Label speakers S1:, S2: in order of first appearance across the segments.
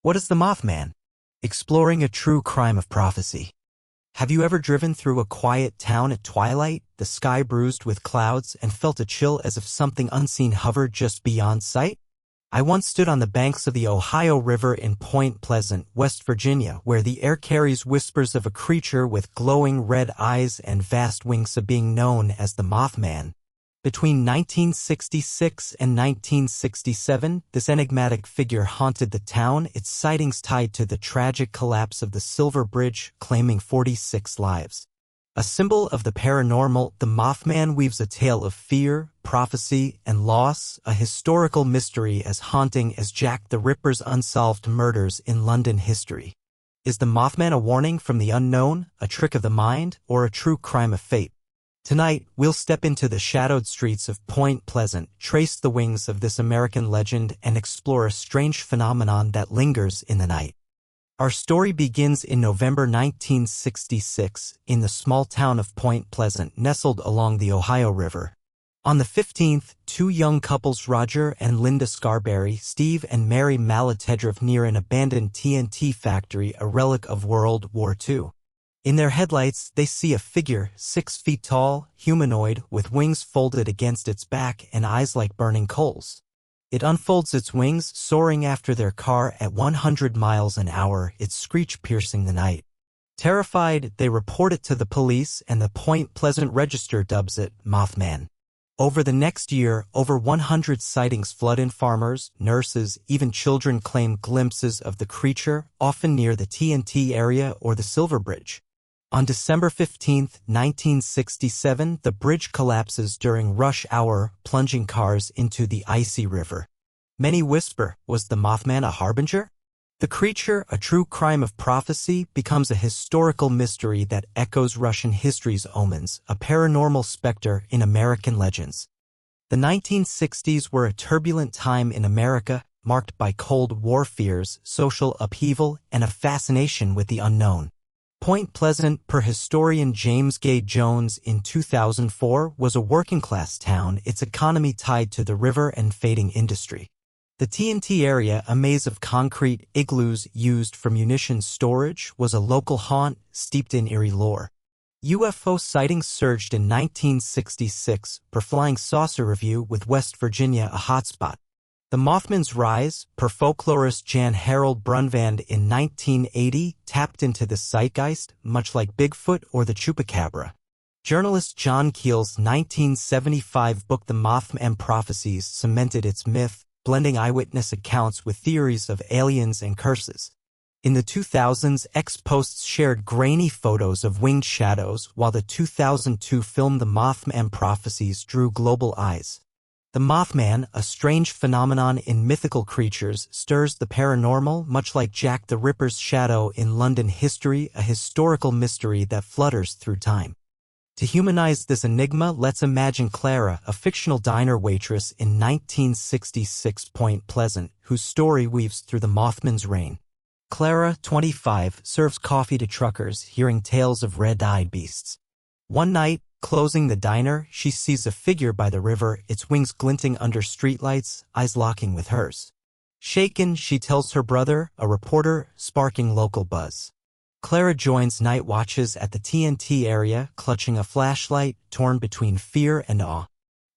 S1: What is the Mothman? Exploring a true crime of prophecy. Have you ever driven through a quiet town at twilight, the sky bruised with clouds, and felt a chill as if something unseen hovered just beyond sight? I once stood on the banks of the Ohio River in Point Pleasant, West Virginia, where the air carries whispers of a creature with glowing red eyes and vast wings being known as the Mothman. Between 1966 and 1967, this enigmatic figure haunted the town, its sightings tied to the tragic collapse of the Silver Bridge, claiming 46 lives. A symbol of the paranormal, the Mothman weaves a tale of fear, prophecy, and loss, a historical mystery as haunting as Jack the Ripper's unsolved murders in London history. Is the Mothman a warning from the unknown, a trick of the mind, or a true crime of fate? Tonight, we'll step into the shadowed streets of Point Pleasant, trace the wings of this American legend, and explore a strange phenomenon that lingers in the night. Our story begins in November 1966, in the small town of Point Pleasant, nestled along the Ohio River. On the 15th, two young couples, Roger and Linda Scarberry, Steve and Mary Malate, drove near an abandoned TNT factory, a relic of World War II. In their headlights, they see a figure, 6 feet tall, humanoid, with wings folded against its back and eyes like burning coals. It unfolds its wings, soaring after their car at 100 miles an hour, its screech piercing the night. Terrified, they report it to the police, and the Point Pleasant Register dubs it Mothman. Over the next year, over 100 sightings flood in. Farmers, nurses, even children claim glimpses of the creature, often near the TNT area or the Silver Bridge. On December 15, 1967, the bridge collapses during rush hour, plunging cars into the icy river. Many whisper, was the Mothman a harbinger? The creature, a true crime of prophecy, becomes a historical mystery that echoes Russian history's omens, a paranormal specter in American legends. The 1960s were a turbulent time in America, marked by Cold War fears, social upheaval, and a fascination with the unknown. Point Pleasant, per historian James Gay Jones in 2004, was a working-class town, its economy tied to the river and fading industry. The TNT area, a maze of concrete igloos used for munitions storage, was a local haunt steeped in eerie lore. UFO sightings surged in 1966, per Flying Saucer Review, with West Virginia a hotspot. The Mothman's rise, per folklorist Jan Harold Brunvand in 1980, tapped into the zeitgeist, much like Bigfoot or the Chupacabra. Journalist John Keel's 1975 book The Mothman Prophecies cemented its myth, blending eyewitness accounts with theories of aliens and curses. In the 2000s, ex-posts shared grainy photos of winged shadows, while the 2002 film The Mothman Prophecies drew global eyes. The Mothman, a strange phenomenon in mythical creatures, stirs the paranormal, much like Jack the Ripper's shadow in London history, a historical mystery that flutters through time. To humanize this enigma, let's imagine Clara, a fictional diner waitress in 1966 Point Pleasant, whose story weaves through the Mothman's reign. Clara, 25, serves coffee to truckers, hearing tales of red-eyed beasts. One night, closing the diner, she sees a figure by the river, its wings glinting under streetlights, eyes locking with hers. Shaken, she tells her brother, a reporter, sparking local buzz. Clara joins night watches at the TNT area, clutching a flashlight, torn between fear and awe.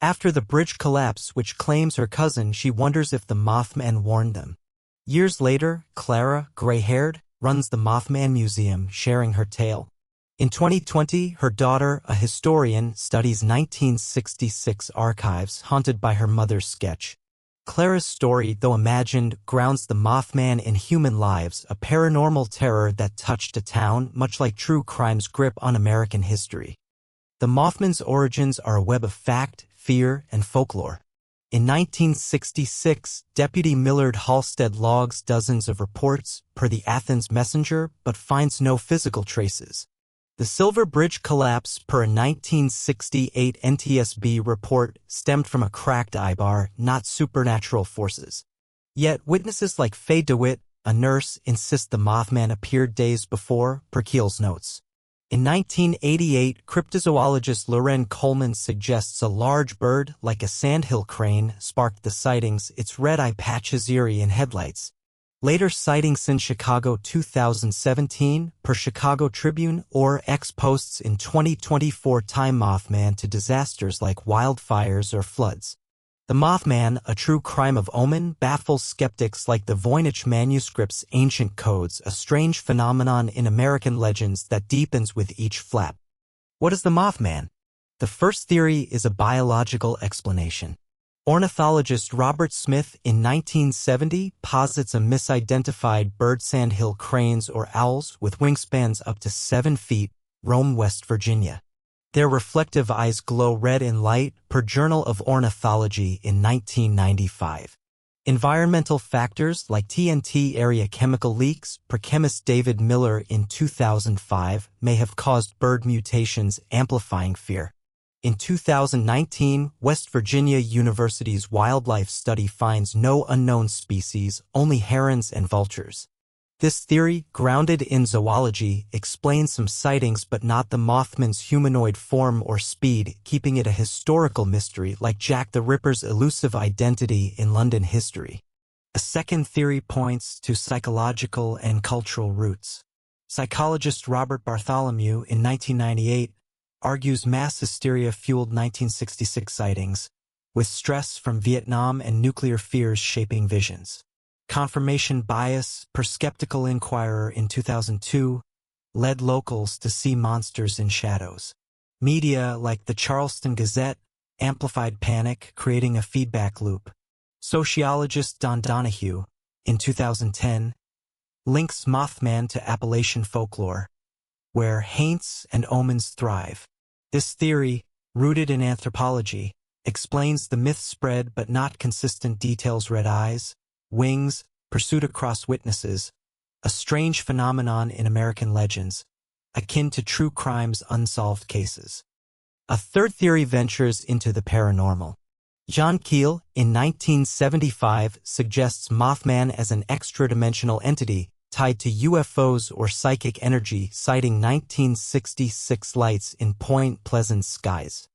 S1: After the bridge collapse, which claims her cousin, she wonders if the Mothman warned them. Years later, Clara, gray-haired, runs the Mothman Museum, sharing her tale. In 2020, her daughter, a historian, studies 1966 archives haunted by her mother's sketch. Clara's story, though imagined, grounds the Mothman in human lives, a paranormal terror that touched a town, much like true crime's grip on American history. The Mothman's origins are a web of fact, fear, and folklore. In 1966, Deputy Millard Halstead logs dozens of reports, per the Athens Messenger, but finds no physical traces. The Silver Bridge collapse, per a 1968 NTSB report, stemmed from a cracked eyebar, not supernatural forces. Yet witnesses like Faye DeWitt, a nurse, insist the Mothman appeared days before, per Keel's notes. In 1988, cryptozoologist Loren Coleman suggests a large bird, like a sandhill crane, sparked the sightings, its red eye patches eerie in headlights. Later sightings in Chicago 2017 per Chicago Tribune or X posts in 2024 tie Mothman to disasters like wildfires or floods. The Mothman, a true crime of omen, baffles skeptics like the Voynich manuscript's ancient codes, a strange phenomenon in American legends that deepens with each flap. What is the Mothman? The first theory is a biological explanation. Ornithologist Robert Smith in 1970 posits a misidentified bird sandhill cranes or owls with wingspans up to 7 feet, roam West Virginia. Their reflective eyes glow red in light, per Journal of Ornithology in 1995. Environmental factors like TNT area chemical leaks, per chemist David Miller in 2005, may have caused bird mutations, amplifying fear. In 2019, West Virginia University's wildlife study finds no unknown species, only herons and vultures. This theory, grounded in zoology, explains some sightings but not the Mothman's humanoid form or speed, keeping it a historical mystery like Jack the Ripper's elusive identity in London history. A second theory points to psychological and cultural roots. Psychologist Robert Bartholomew in 1998 argues mass hysteria fueled 1966 sightings, with stress from Vietnam and nuclear fears shaping visions. Confirmation bias, per Skeptical Inquirer in 2002, led locals to see monsters in shadows. Media like the Charleston Gazette amplified panic, creating a feedback loop. Sociologist Don Donahue, in 2010, links Mothman to Appalachian folklore, where haints and omens thrive. This theory, rooted in anthropology, explains the myth spread but not consistent details: red eyes, wings, pursuit across witnesses, a strange phenomenon in American legends, akin to true crime's unsolved cases. A third theory ventures into the paranormal. John Keel, in 1975, suggests Mothman as an extra-dimensional entity tied to UFOs or psychic energy, citing 1966 lights in Point Pleasant skies.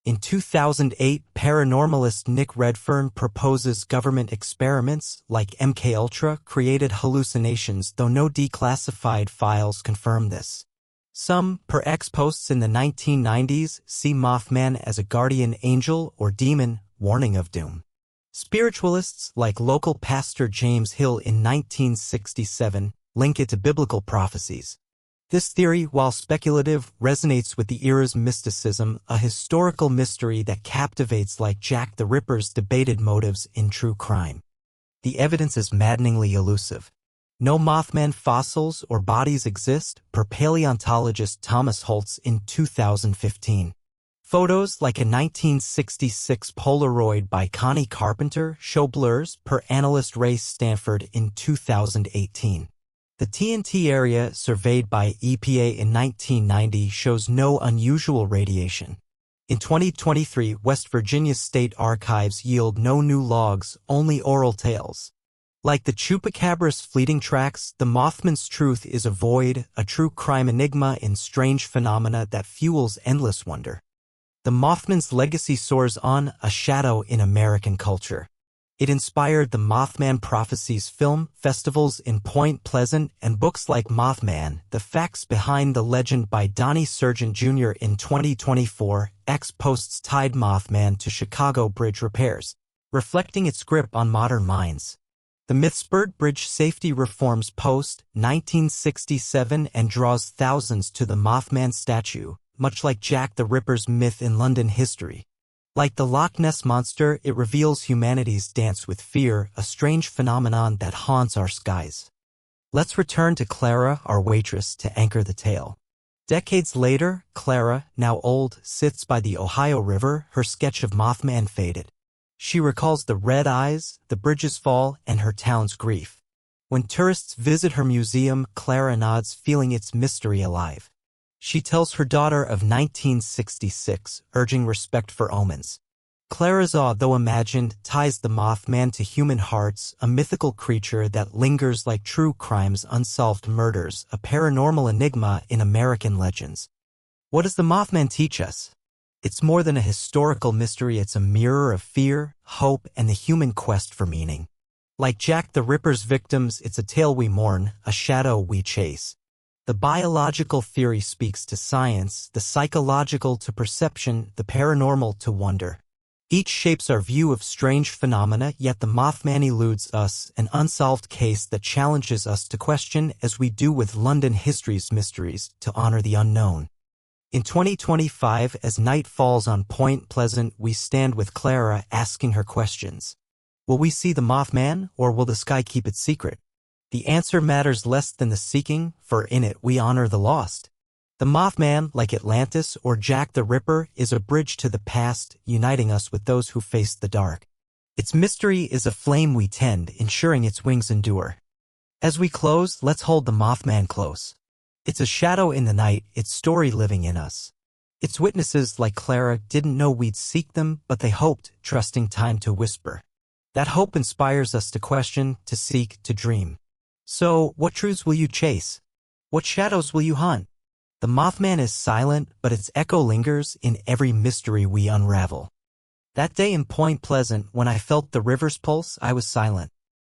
S1: In 2008, paranormalist Nick Redfern proposes government experiments like MKUltra created hallucinations, though no declassified files confirm this. Some, per X posts in the 1990s, see Mothman as a guardian angel or demon, warning of doom. Spiritualists like local pastor James Hill in 1967 link it to biblical prophecies. This theory, while speculative, resonates with the era's mysticism, a historical mystery that captivates like Jack the Ripper's debated motives in true crime. The evidence is maddeningly elusive. No Mothman fossils or bodies exist, per paleontologist Thomas Holtz in 2015. Photos like a 1966 Polaroid by Connie Carpenter show blurs, per analyst Ray Stanford in 2018. The TNT area surveyed by EPA in 1990 shows no unusual radiation. In 2023, West Virginia's state archives yield no new logs, only oral tales. Like the Chupacabra's fleeting tracks, the Mothman's truth is a void, a true crime enigma in strange phenomena that fuels endless wonder. The Mothman's legacy soars on, a shadow in American culture. It inspired the Mothman Prophecies film, festivals in Point Pleasant, and books like Mothman, The Facts Behind the Legend by Donnie Surgeon Jr. In 2024, X posts tied Mothman to Chicago bridge repairs, reflecting its grip on modern minds. The myth-spurred bridge safety reforms post-1967 and draws thousands to the Mothman statue, much like Jack the Ripper's myth in London history. Like the Loch Ness Monster, it reveals humanity's dance with fear, a strange phenomenon that haunts our skies. Let's return to Clara, our waitress, to anchor the tale. Decades later, Clara, now old, sits by the Ohio River, her sketch of Mothman faded. She recalls the red eyes, the bridge's fall, and her town's grief. When tourists visit her museum, Clara nods, feeling its mystery alive. She tells her daughter of 1966, urging respect for omens. Clara's awe, though imagined, ties the Mothman to human hearts, a mythical creature that lingers like true crime's unsolved murders, a paranormal enigma in American legends. What does the Mothman teach us? It's more than a historical mystery, it's a mirror of fear, hope, and the human quest for meaning. Like Jack the Ripper's victims, it's a tale we mourn, a shadow we chase. The biological theory speaks to science, the psychological to perception, the paranormal to wonder. Each shapes our view of strange phenomena, yet the Mothman eludes us, an unsolved case that challenges us to question, as we do with London history's mysteries, to honor the unknown. In 2025, as night falls on Point Pleasant, we stand with Clara asking her questions. Will we see the Mothman, or will the sky keep it secret? The answer matters less than the seeking, for in it we honor the lost. The Mothman, like Atlantis or Jack the Ripper, is a bridge to the past, uniting us with those who face the dark. Its mystery is a flame we tend, ensuring its wings endure. As we close, let's hold the Mothman close. It's a shadow in the night, its story living in us. Its witnesses, like Clara, didn't know we'd seek them, but they hoped, trusting time to whisper. That hope inspires us to question, to seek, to dream. So, what truths will you chase? What shadows will you hunt? The Mothman is silent, but its echo lingers in every mystery we unravel. That day in Point Pleasant, when I felt the river's pulse, I was silent.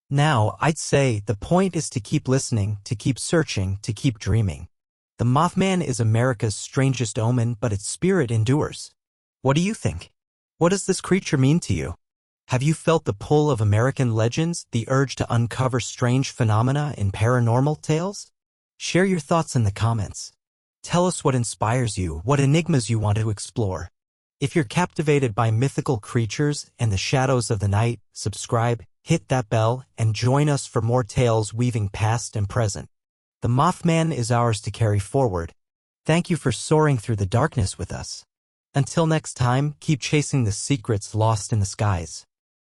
S1: Now, I'd say the point is to keep listening, to keep searching, to keep dreaming. The Mothman is America's strangest omen, but its spirit endures. What do you think? What does this creature mean to you? Have you felt the pull of American legends, the urge to uncover strange phenomena in paranormal tales? Share your thoughts in the comments. Tell us what inspires you, what enigmas you want to explore. If you're captivated by mythical creatures and the shadows of the night, subscribe, hit that bell, and join us for more tales weaving past and present. The Mothman is ours to carry forward. Thank you for soaring through the darkness with us. Until next time, keep chasing the secrets lost in the skies.